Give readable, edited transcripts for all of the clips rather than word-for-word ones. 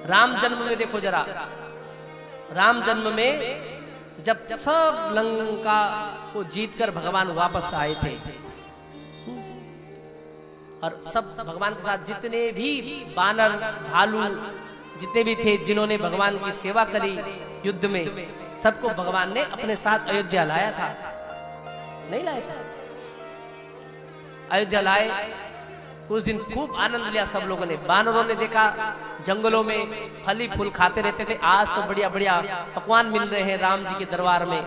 राम जन्म में देखो जरा, राम जन्म में जब सब लंका को जीतकर भगवान वापस आए थे और सब भगवान के साथ जितने भी बानर भालू जितने भी थे जिन्होंने भगवान की सेवा करी युद्ध में, सबको भगवान ने अपने साथ अयोध्या लाया था, नहीं लाया था? अयोध्या लाए, कुछ दिन खूब आनंद लिया सब लोगों ने। बानरों ने देखा जंगलों में फली फूल खाते रहते थे, आज तो बढ़िया बढ़िया पकवान मिल रहे हैं राम जी के दरबार में।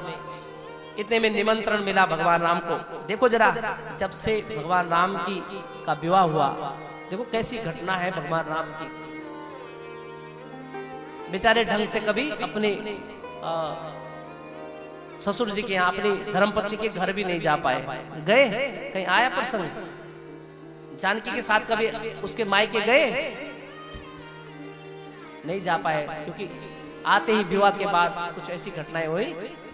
इतने में निमंत्रण मिला भगवान राम को। देखो जरा, जब से भगवान राम की का विवाह हुआ, देखो कैसी घटना है भगवान राम की। बेचारे ढंग से कभी अपने ससुर जी के यहाँ, अपनी धर्मपत्नी के घर भी नहीं जा पाए। गए कहीं आया प्रसंग, जानकी के साथ कभी उसके मायके गए, नहीं जा पाए, क्योंकि आते ही विवाह के बाद कुछ ऐसी घटनाएं हुई,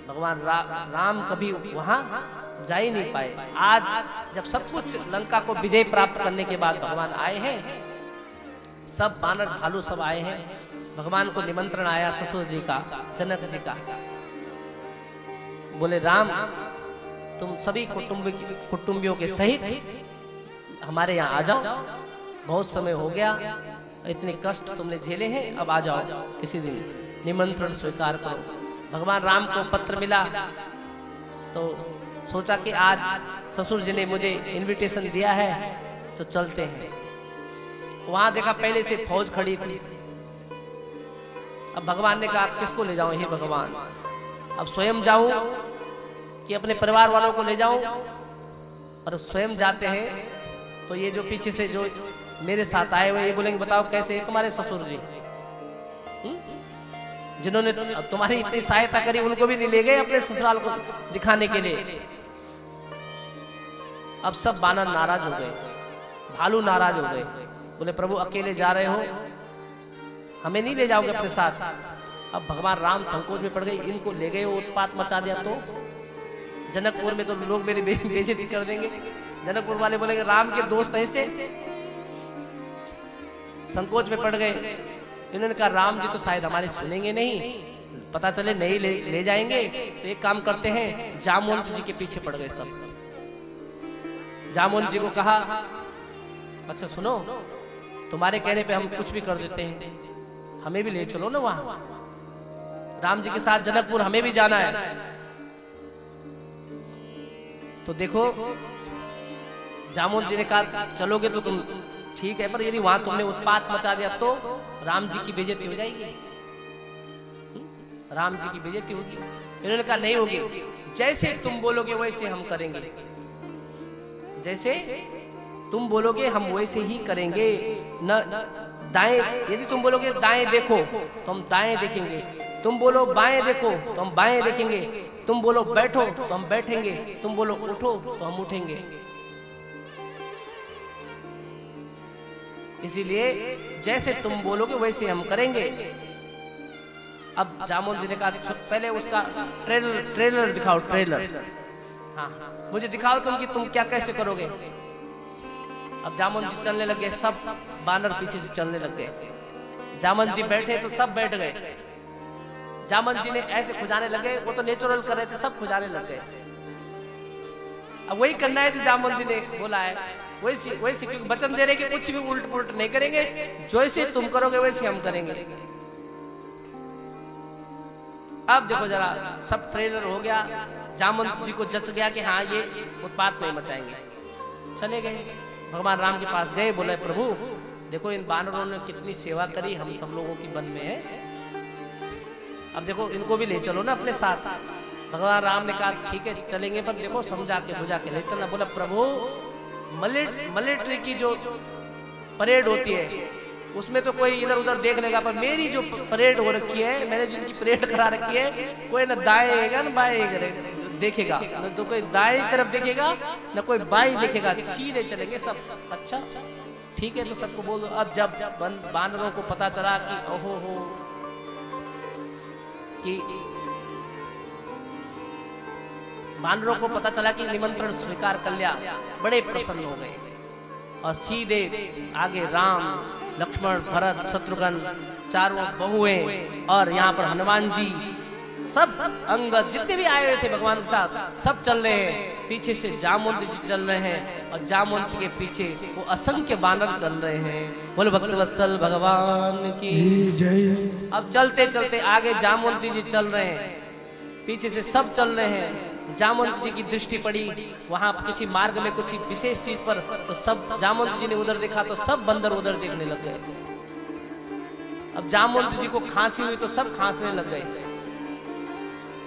भगवान राम कभी वहां जा ही नहीं पाए। आज जब सब कुछ लंका को विजय प्राप्त करने के बाद भगवान आए हैं, सब बानर भालू सब आए हैं, भगवान को निमंत्रण आया ससुर जी का, जनक जी का। बोले राम, तुम सभी कुटुंबियों के सहित हमारे यहाँ आ जाओ, बहुत समय हो गया, इतने कष्ट तुमने झेले हैं, अब आ जाओ, किसी दिन निमंत्रण स्वीकार करो। भगवान राम को पत्र मिला तो सोचा कि आज ससुर जी ने मुझे इनविटेशन दिया है तो चलते हैं। वहां देखा पहले से फौज खड़ी थी। अब भगवान ने कहा किसको ले जाऊं, हे भगवान, अब स्वयं जाऊं कि अपने परिवार वालों को ले जाऊं? और स्वयं जाते हैं तो ये जो पीछे से जो मेरे साथ आए हुए, ये बोलेंगे बताओ कैसे है तुम्हारे ससुर जी, जिन्होंने तुम्हारी इतनी सहायता करी, उनको भी नहीं ले गए अपने ससुराल को दिखाने के लिए। अब सब बानर नाराज हो गए, भालू नाराज हो गए, बोले प्रभु अकेले जा रहे हो, हमें नहीं ले जाओगे अपने साथ? अब भगवान राम संकोच में पड़ गए, इनको ले गए, उत्पात मचा दिया तो जनकपुर में तो लोग मेरी बेइज्जती कर देंगे। जनकपुर वाले बोलेंगे राम के दोस्त ऐसे, संकोच में पड़ गए। इन्होंने कहा राम जी तो शायद हमारे सुनेंगे नहीं, पता चले नहीं ले जाएंगे, तो एक काम करते हैं, जामवंत जी के पीछे पड़ गए सब। जामवंत जी को कहा अच्छा सुनो, तुम्हारे कहने पे हम कुछ भी कर देते हैं, हमें भी ले चलो ना वहां, राम जी के साथ जनकपुर हमें भी जाना है। तो देखो जामवंत जी ने कहा चलोगे तो तुम ठीक है, पर यदि वहां तुमने उत्पात मचा दिया तो राम जी की बेइज्जती हो जाएगी, राम जी की बेइज्जती होगी। इन्होंने कहा नहीं होगी, जैसे तुम बोलोगे वैसे हम करेंगे, जैसे तुम बोलोगे हम वैसे ही करेंगे। न दाएं, यदि तुम बोलोगे दाएं देखो तो हम दाएं देखेंगे, तुम बोलो बाएं देखो तो हम बाएं देखेंगे, तुम बोलो बैठो तो हम बैठेंगे, तुम बोलो उठो तो हम उठेंगे। इसीलिए जैसे तुम बोलोगे वैसे हम करेंगे। अब जामवंत जी ने कहा पहले उसका ट्रेलर दिखाओ, ट्रेलर, हाँ मुझे दिखाओ तुम कि तुम क्या कैसे करोगे। अब जामवंत जी चलने लगे, सब बानर पीछे से चलने लग गए। जामवंत जी बैठे तो सब बैठ गए। जामवंत जी ने ऐसे खुजाने लगे, वो तो नेचुरल कर रहे थे, सब खुजाने लग गए। अब वही करना है जो जामवंत जी ने बोला है, वैसे क्योंकि वचन दे रहे कि कुछ भी उल्ट पुलट नहीं करेंगे, जैसे तुम करोगे वैसे हम करेंगे। अब देखो जरा, सब ट्रेलर हो गया, जामवंत जी को जच गया कि हाँ ये उत्पात नहीं मचाएंगे। चले गए, भगवान राम के पास गए, बोले प्रभु देखो इन बानरों ने कितनी सेवा करी, हम सब लोगों की वन में है, अब देखो इनको भी ले चलो ना अपने साथ। भगवान राम ने कहा ठीक है चलेंगे, पर देखो समझा के बुझा के ले चलना। बोला प्रभु मिलिट्री की जो परेड होती है उसमें तो कोई इधर उधर देख लेगा, पर मेरी जो परेड हो रखी है, मैंने जिनकी परेड करा रखी है, कोई ना दाएं ना बाएं देखेगा, न तो कोई दाएं तरफ देखेगा न कोई बाएं देखेगा, सीधे चलेंगे सब। अच्छा ठीक है, तो सबको बोल दो। अब जब बानरों को पता चला कि ओहो हो कि बानरों को पता चला कि निमंत्रण स्वीकार कर लिया, बड़े प्रसन्न हो गए और सीधे आगे राम लक्ष्मण, भरत, शत्रुघ्न, चारों बहुएं और यहाँ पर हनुमान जी, सब अंगद जितने भी आए हुए थे भगवान के साथ, सब चल रहे हैं। पीछे से जामवंत जी चल रहे हैं और जामवंत के पीछे वो असंख्य बानर चल रहे हैं। बोलो भक्तवत्सल भगवान की जय। अब चलते चलते आगे जामवंत जी चल रहे हैं, पीछे से सब चल रहे हैं। जामवंत जी की दृष्टि पड़ी वहां किसी मार्ग में कुछ विशेष चीज पर, तो सब जामवंत जी ने उधर देखा तो सब बंदर उधर देखने लग गए। अब जामवंत जी को खांसी हुई तो सब खांसने लग गए।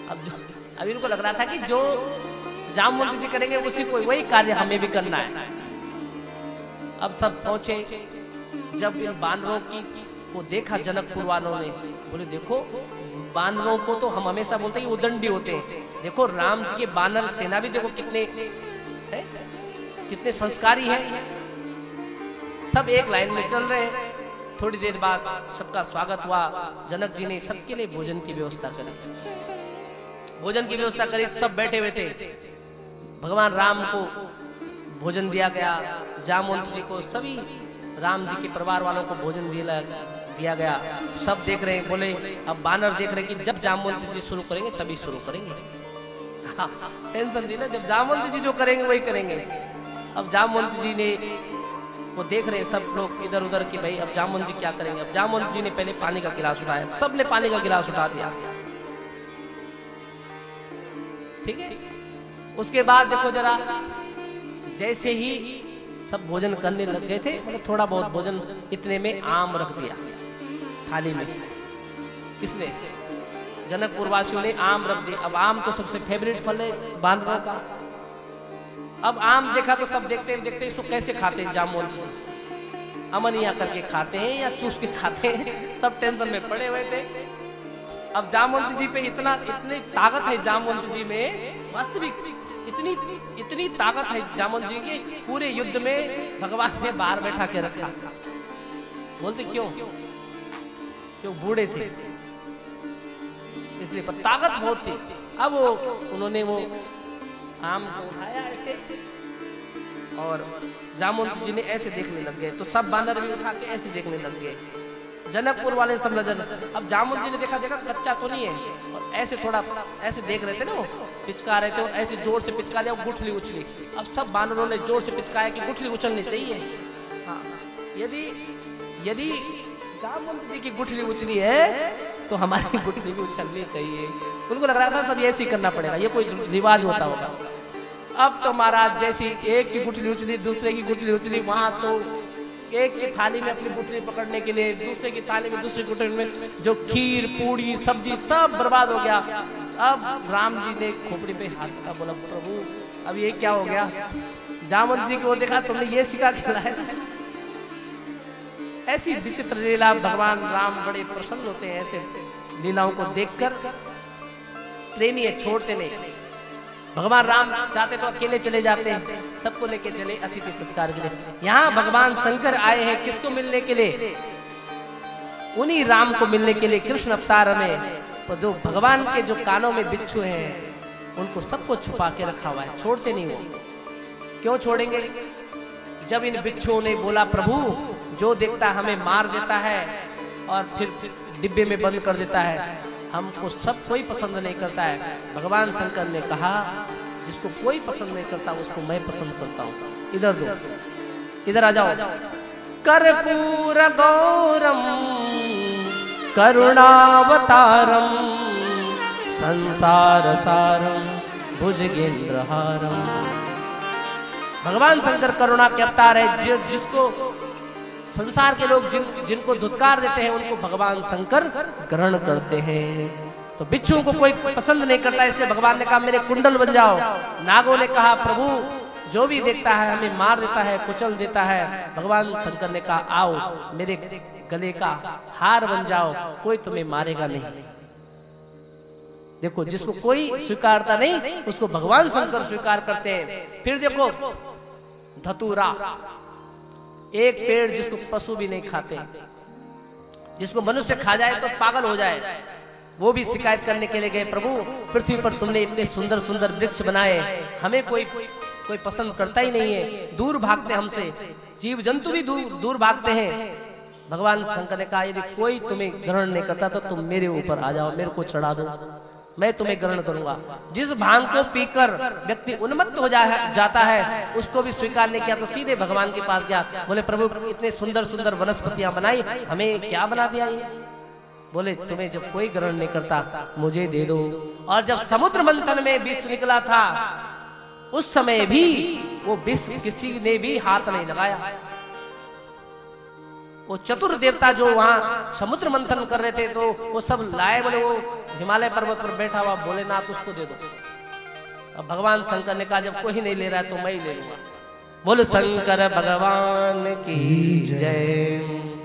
अब इनको लग रहा था कि जो जामवंत जी करेंगे उसी को वही कार्य हमें भी करना है। अब सब पहुंचे, जब इन बानरों को देखा जनकपुर वालों ने, बोले देखो बानरों को तो हम हमेशा बोलते हैं उदंडी होते हैं, देखो राम जी के बानर सेना भी देखो कितने संस्कारी हैं। सब एक लाइन में चल रहे हैं। थोड़ी देर बाद सबका स्वागत हुआ। जनक जी ने सबके लिए भोजन की व्यवस्था करी। भोजन की व्यवस्था करी, सब बैठे हुए थे। भगवान राम को भोजन दिया गया, जामवंत जी को, सभी राम जी के परिवार वालों को भोजन दिया गया। सब देख रहे हैं, बोले अब बानर देख रहे हैं कि जब जामवंत जी शुरू करेंगे तभी शुरू करेंगे। टेंशन थी ना, जब जामवंत जी जो करेंगे वही करेंगे। अब जामवंत जी ने वो देख रहे सब लोग इधर उधर कि भाई अब जामवंत जी क्या करेंगे। अब जामवंत जी ने पहले पानी का गिलास उठाया, सबने पानी का गिलास उठा दिया, ठीक है। उसके बाद देखो जरा, जैसे ही सब भोजन करने लग गए थे, मतलब थोड़ा बहुत भोजन, इतने में आम रख दिया थाली में। किसने? जनकपुर वासियों ने आम रख दिया। अब आम तो सबसे फेवरेट फल है बानरों का। अब आम देखा तो सब देखते देखते इसको कैसे खाते हैं जामवंत जी, अमनिया करके खाते हैं या चूस के खाते हैं, सब टेंशन में पड़े हुए थे। अब जामवंत जी पे इतनी ताकत है जामवंत जी में, वास्तविक इतनी ताकत है जामवंत जी की, पूरे युद्ध में भगवान ने बाहर बैठा के रखा। बोलते क्यों बूढ़े थे इसलिए, पर ताकत बहुत थी। अब उन्होंने वो आम को उठाया ऐसे, और जामवंत जी ने ऐसे देखने लग गए, तो सब बानर भी उठा के ऐसे देखने लग गए। जनकपुर वाले सब नजर, अब जामवंत जी ने देखा कच्चा तो नहीं है, और ऐसे थोड़ा ऐसे देख रहे थे ना, वो पिचका रहे थे, और ऐसे जोर से पिचका दिया, गुठली उछली। अब सब बानरों ने जोर से पिचकाया कि गुठली उछलनी चाहिए। हाँ, यदि जामवंत जी की गुठली उछली है तो हमारी गुठली भी उछलनी चाहिए। उनको लग रहा था सब ऐसे ही करना पड़ेगा, ये कोई रिवाज होता होगा। अब तो महाराज जैसी एक की गुठली उछली, दूसरे की गुठली उछली, वहां तो एक की थाली में अपनी गुठली पकड़ने के लिए, दूसरे की थाली में दूसरी गुठली में जो खीर पूड़ी सब्जी सब बर्बाद हो गया। अब राम जी ने खोपड़ी पे हाथ का, बोला प्रभु अब ये क्या हो गया। जामवंत जी को देखा, तुमने ये सिखा खिलाया। ऐसी विचित्र लीला, भगवान राम बड़े प्रसन्न होते हैं ऐसे लीलाओं को देखकर। प्रेमी है, छोड़ते नहीं। भगवान राम चाहते तो अकेले चले जाते हैं, सबको लेके चले अतिथि सत्कार के लिए। यहाँ भगवान शंकर आए हैं किसको मिलने के लिए? उन्हीं राम को मिलने के लिए। कृष्ण अवतार में तो जो भगवान के जो कानों में बिच्छू हैं, उनको सबको छुपा के रखा हुआ है, छोड़ते नहीं वो। क्यों छोड़ेंगे? जब इन बिच्छुओं ने बोला प्रभु जो देखता हमें मार देता है और फिर डिब्बे में बंद कर देता है, हमको सब कोई पसंद नहीं करता है। भगवान शंकर ने कहा जिसको कोई पसंद नहीं करता उसको मैं पसंद करता हूँ। इधर दो, इधर आ जाओ। कर्पूर गौरम करुणावतारम संसार सारम भुजगेंद्रहारम। भगवान शंकर करुणा के अवतार है। जिसको संसार के लोग जिनको धुतकार देते हैं उनको भगवान शंकर ग्रहण करते हैं। तो बिच्छुओं को कोई पसंद नहीं करता, इसलिए भगवान ने कहा मेरे कुंडल बन जाओ। नागों ने कहा प्रभु जो भी देखता है हमें मार देता है, कुचल देता है। भगवान शंकर ने कहा आओ मेरे गले का हार बन जाओ, कोई तुम्हें मारेगा नहीं। देखो जिसको कोई स्वीकारता नहीं उसको भगवान शंकर स्वीकार करते हैं। फिर देखो धतूरा, एक पेड़ जिसको पशु भी नहीं खाते, जिसको मनुष्य खा जाए तो पागल हो जाए, वो भी शिकायत करने के लिए गए प्रभु पृथ्वी पर तुमने इतने सुंदर सुंदर वृक्ष बनाए, हमें कोई पसंद करता ही नहीं है, दूर भागते हमसे। जीव जंतु भी दूर भागते हैं। भगवान शंकर ने कहा यदि कोई तुम्हें ग्रहण नहीं करता तो तुम मेरे ऊपर आ जाओ, मेरे को चढ़ा दो, मैं तुम्हें ग्रहण करूंगा। जिस भांग को पीकर व्यक्ति उन्मत्त हो जाता है उसको भी स्वीकार नहीं किया तो सीधे भगवान के पास गया। बोले प्रभु इतने सुंदर सुंदर वनस्पतियां बनाई, हमें क्या बना दिया ये? बोले तुम्हें जब कोई ग्रहण नहीं करता मुझे दे दो। और जब समुद्र मंथन में विष निकला था उस समय भी वो विष किसी ने भी हाथ नहीं लगाया। वो चतुर देवता जो वहां समुद्र मंथन कर रहे थे तो वो सब लाए, बोले वो हिमालय पर्वत पर बैठा हुआ भोलेनाथ उसको दे दो। अब भगवान शंकर ने कहा जब कोई नहीं ले रहा है तो मैं ही ले लूंगा। बोलो शंकर भगवान की जय।